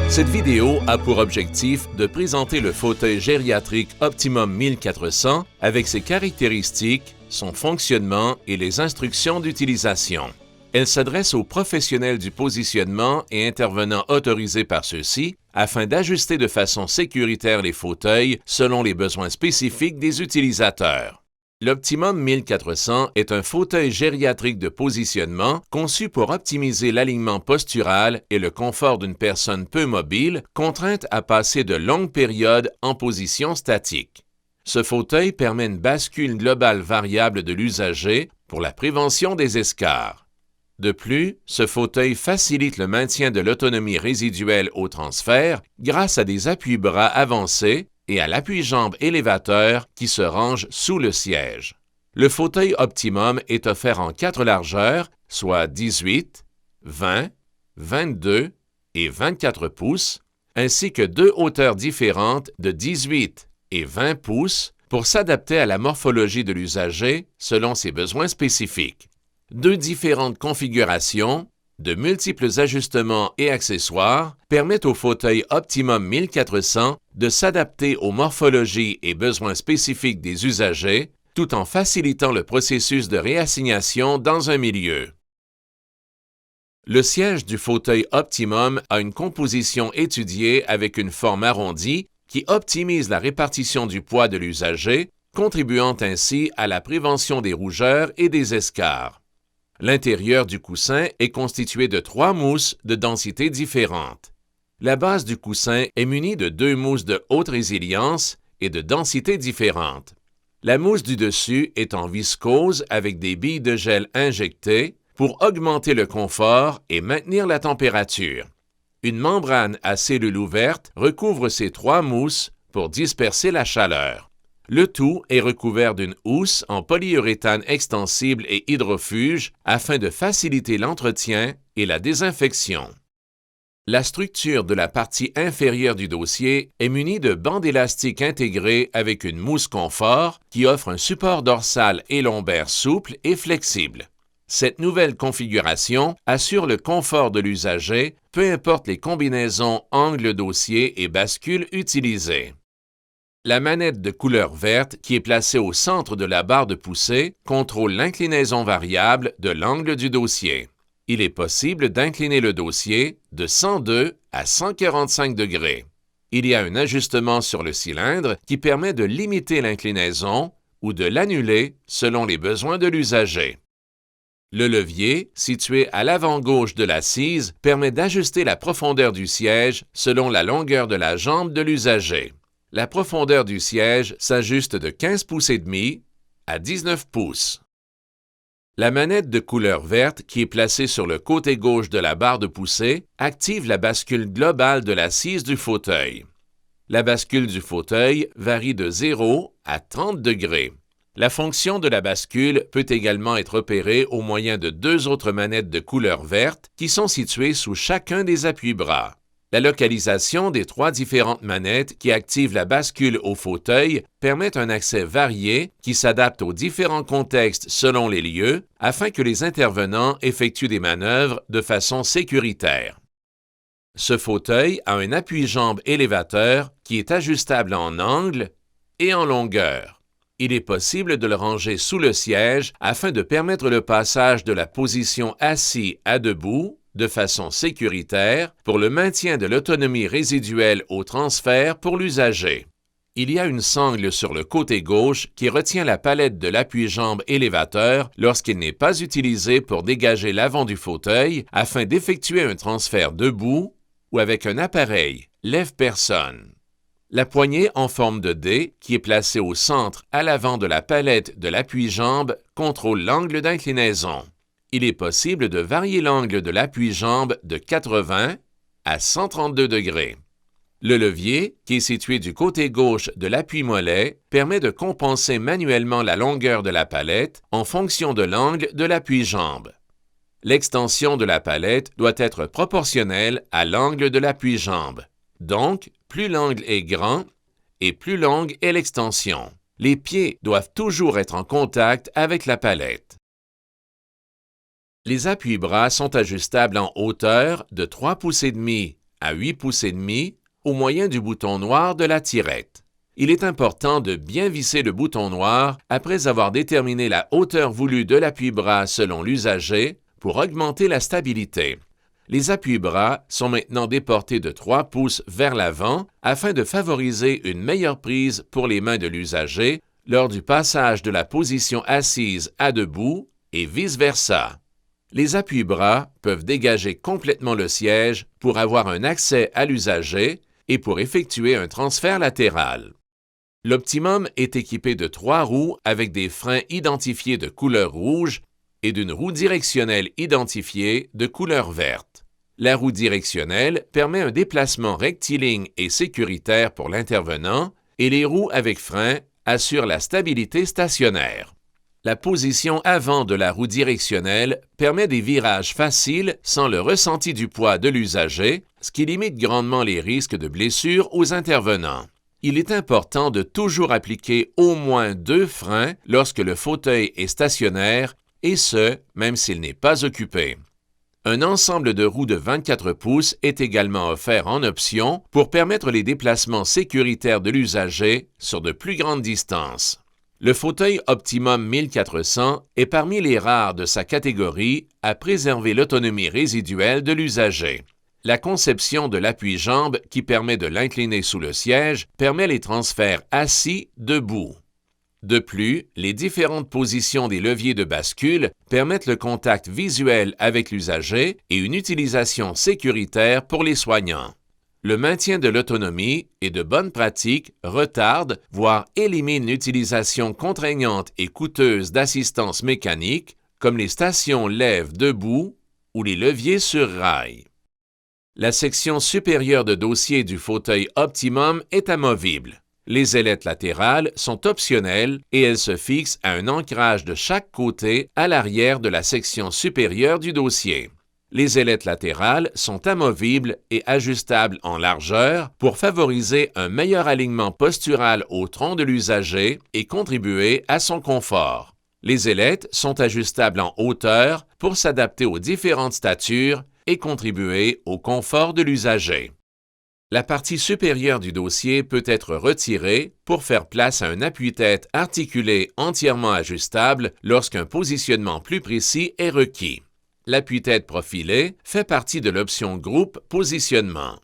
Cette vidéo a pour objectif de présenter le fauteuil gériatrique Optimum 1400 avec ses caractéristiques, son fonctionnement et les instructions d'utilisation. Elle s'adresse aux professionnels du positionnement et intervenants autorisés par ceux-ci afin d'ajuster de façon sécuritaire les fauteuils selon les besoins spécifiques des utilisateurs. L'Optimum 1400 est un fauteuil gériatrique de positionnement conçu pour optimiser l'alignement postural et le confort d'une personne peu mobile contrainte à passer de longues périodes en position statique. Ce fauteuil permet une bascule globale variable de l'usager pour la prévention des escarres. De plus, ce fauteuil facilite le maintien de l'autonomie résiduelle au transfert grâce à des appuis-bras avancés et à l'appui-jambe élévateur qui se range sous le siège. Le fauteuil Optimum est offert en 4 largeurs, soit 18, 20, 22 et 24 pouces, ainsi que 2 hauteurs différentes de 18 et 20 pouces pour s'adapter à la morphologie de l'usager selon ses besoins spécifiques. 2 différentes configurations, de multiples ajustements et accessoires permettent au fauteuil Optimum 1400 de s'adapter aux morphologies et besoins spécifiques des usagers, tout en facilitant le processus de réassignation dans un milieu. Le siège du fauteuil Optimum a une composition étudiée avec une forme arrondie qui optimise la répartition du poids de l'usager, contribuant ainsi à la prévention des rougeurs et des escarres. L'intérieur du coussin est constitué de 3 mousses de densité différente. La base du coussin est munie de 2 mousses de haute résilience et de densité différente. La mousse du dessus est en viscose avec des billes de gel injectées pour augmenter le confort et maintenir la température. Une membrane à cellules ouvertes recouvre ces 3 mousses pour disperser la chaleur. Le tout est recouvert d'une housse en polyuréthane extensible et hydrofuge afin de faciliter l'entretien et la désinfection. La structure de la partie inférieure du dossier est munie de bandes élastiques intégrées avec une mousse confort qui offre un support dorsal et lombaire souple et flexible. Cette nouvelle configuration assure le confort de l'usager, peu importe les combinaisons angle-dossier et bascule utilisées. La manette de couleur verte, qui est placée au centre de la barre de poussée, contrôle l'inclinaison variable de l'angle du dossier. Il est possible d'incliner le dossier de 102 à 145 degrés. Il y a un ajustement sur le cylindre qui permet de limiter l'inclinaison ou de l'annuler selon les besoins de l'usager. Le levier, situé à l'avant-gauche de l'assise, permet d'ajuster la profondeur du siège selon la longueur de la jambe de l'usager. La profondeur du siège s'ajuste de 15 pouces et demi à 19 pouces. La manette de couleur verte, qui est placée sur le côté gauche de la barre de poussée, active la bascule globale de l'assise du fauteuil. La bascule du fauteuil varie de 0 à 30 degrés. La fonction de la bascule peut également être opérée au moyen de 2 autres manettes de couleur verte qui sont situées sous chacun des appuis-bras. La localisation des 3 différentes manettes qui activent la bascule au fauteuil permet un accès varié qui s'adapte aux différents contextes selon les lieux afin que les intervenants effectuent des manœuvres de façon sécuritaire. Ce fauteuil a un appui-jambe élévateur qui est ajustable en angle et en longueur. Il est possible de le ranger sous le siège afin de permettre le passage de la position assis à debout de façon sécuritaire pour le maintien de l'autonomie résiduelle au transfert pour l'usager. Il y a une sangle sur le côté gauche qui retient la palette de l'appui-jambe élévateur lorsqu'il n'est pas utilisé pour dégager l'avant du fauteuil afin d'effectuer un transfert debout ou avec un appareil lève-personne. La poignée en forme de D, qui est placée au centre à l'avant de la palette de l'appui-jambe, contrôle l'angle d'inclinaison. Il est possible de varier l'angle de l'appui-jambe de 80 à 132 degrés. Le levier, qui est situé du côté gauche de l'appui-mollet, permet de compenser manuellement la longueur de la palette en fonction de l'angle de l'appui-jambe. L'extension de la palette doit être proportionnelle à l'angle de l'appui-jambe. Donc, plus l'angle est grand et plus longue est l'extension. les pieds doivent toujours être en contact avec la palette. Les appuis-bras sont ajustables en hauteur de 3 pouces et demi à 8 pouces et demi au moyen du bouton noir de la tirette. Il est important de bien visser le bouton noir après avoir déterminé la hauteur voulue de l'appui-bras selon l'usager pour augmenter la stabilité. Les appuis-bras sont maintenant déportés de 3 pouces vers l'avant afin de favoriser une meilleure prise pour les mains de l'usager lors du passage de la position assise à debout et vice-versa. Les appuis-bras peuvent dégager complètement le siège pour avoir un accès à l'usager et pour effectuer un transfert latéral. L'Optimum est équipé de 3 roues avec des freins identifiés de couleur rouge et d'une roue directionnelle identifiée de couleur verte. La roue directionnelle permet un déplacement rectiligne et sécuritaire pour l'intervenant et les roues avec frein assurent la stabilité stationnaire. La position avant de la roue directionnelle permet des virages faciles sans le ressenti du poids de l'usager, ce qui limite grandement les risques de blessures aux intervenants. Il est important de toujours appliquer au moins 2 freins lorsque le fauteuil est stationnaire, et ce, même s'il n'est pas occupé. Un ensemble de roues de 24 pouces est également offert en option pour permettre les déplacements sécuritaires de l'usager sur de plus grandes distances. Le fauteuil Optimum 1400 est parmi les rares de sa catégorie à préserver l'autonomie résiduelle de l'usager. La conception de l'appui-jambe qui permet de l'incliner sous le siège permet les transferts assis debout. De plus, les différentes positions des leviers de bascule permettent le contact visuel avec l'usager et une utilisation sécuritaire pour les soignants. Le maintien de l'autonomie et de bonnes pratiques retarde, voire élimine l'utilisation contraignante et coûteuse d'assistance mécanique, comme les stations lève debout ou les leviers sur rail. La section supérieure de dossier du fauteuil Optimum est amovible. Les ailettes latérales sont optionnelles et elles se fixent à un ancrage de chaque côté à l'arrière de la section supérieure du dossier. Les ailettes latérales sont amovibles et ajustables en largeur pour favoriser un meilleur alignement postural au tronc de l'usager et contribuer à son confort. Les ailettes sont ajustables en hauteur pour s'adapter aux différentes statures et contribuer au confort de l'usager. La partie supérieure du dossier peut être retirée pour faire place à un appui-tête articulé entièrement ajustable lorsqu'un positionnement plus précis est requis. L'appui-tête profilé fait partie de l'option Groupe Positionnement.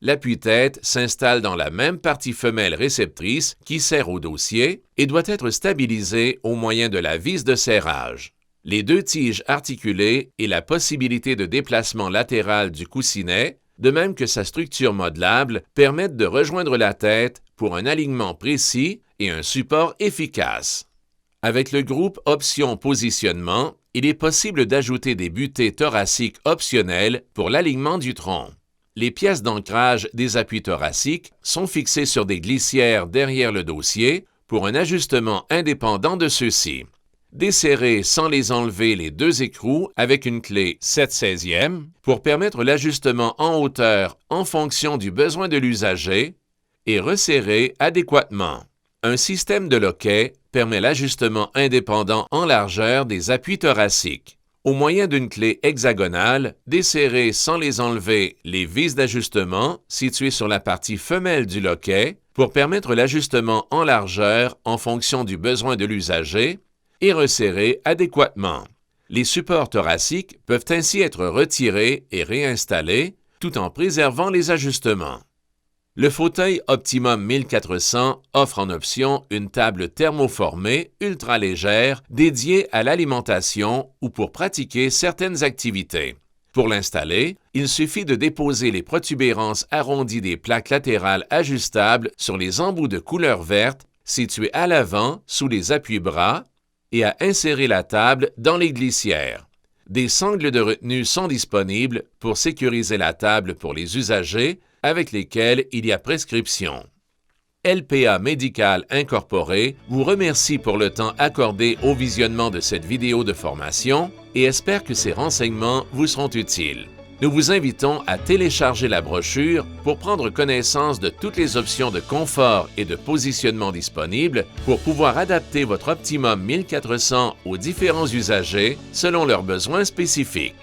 L'appui-tête s'installe dans la même partie femelle réceptrice qui sert au dossier et doit être stabilisé au moyen de la vis de serrage. Les 2 tiges articulées et la possibilité de déplacement latéral du coussinet, de même que sa structure modelable, permettent de rejoindre la tête pour un alignement précis et un support efficace. Avec le groupe Options Positionnement, il est possible d'ajouter des butées thoraciques optionnelles pour l'alignement du tronc. Les pièces d'ancrage des appuis thoraciques sont fixées sur des glissières derrière le dossier pour un ajustement indépendant de ceux-ci. Desserrer sans les enlever les 2 écrous avec une clé 7/16 pour permettre l'ajustement en hauteur en fonction du besoin de l'usager et resserrer adéquatement. Un système de loquet permet l'ajustement indépendant en largeur des appuis thoraciques. Au moyen d'une clé hexagonale, desserrer sans les enlever les vis d'ajustement situées sur la partie femelle du loquet pour permettre l'ajustement en largeur en fonction du besoin de l'usager et resserrer adéquatement. Les supports thoraciques peuvent ainsi être retirés et réinstallés tout en préservant les ajustements. Le fauteuil Optimum 1400 offre en option une table thermoformée ultra légère dédiée à l'alimentation ou pour pratiquer certaines activités. Pour l'installer, il suffit de déposer les protubérances arrondies des plaques latérales ajustables sur les embouts de couleur verte situés à l'avant sous les appuis-bras et à insérer la table dans les glissières. Des sangles de retenue sont disponibles pour sécuriser la table pour les usagers avec lesquels il y a prescription. LPA Médical Incorporé vous remercie pour le temps accordé au visionnement de cette vidéo de formation et espère que ces renseignements vous seront utiles. Nous vous invitons à télécharger la brochure pour prendre connaissance de toutes les options de confort et de positionnement disponibles pour pouvoir adapter votre Optimum 1400 aux différents usagers selon leurs besoins spécifiques.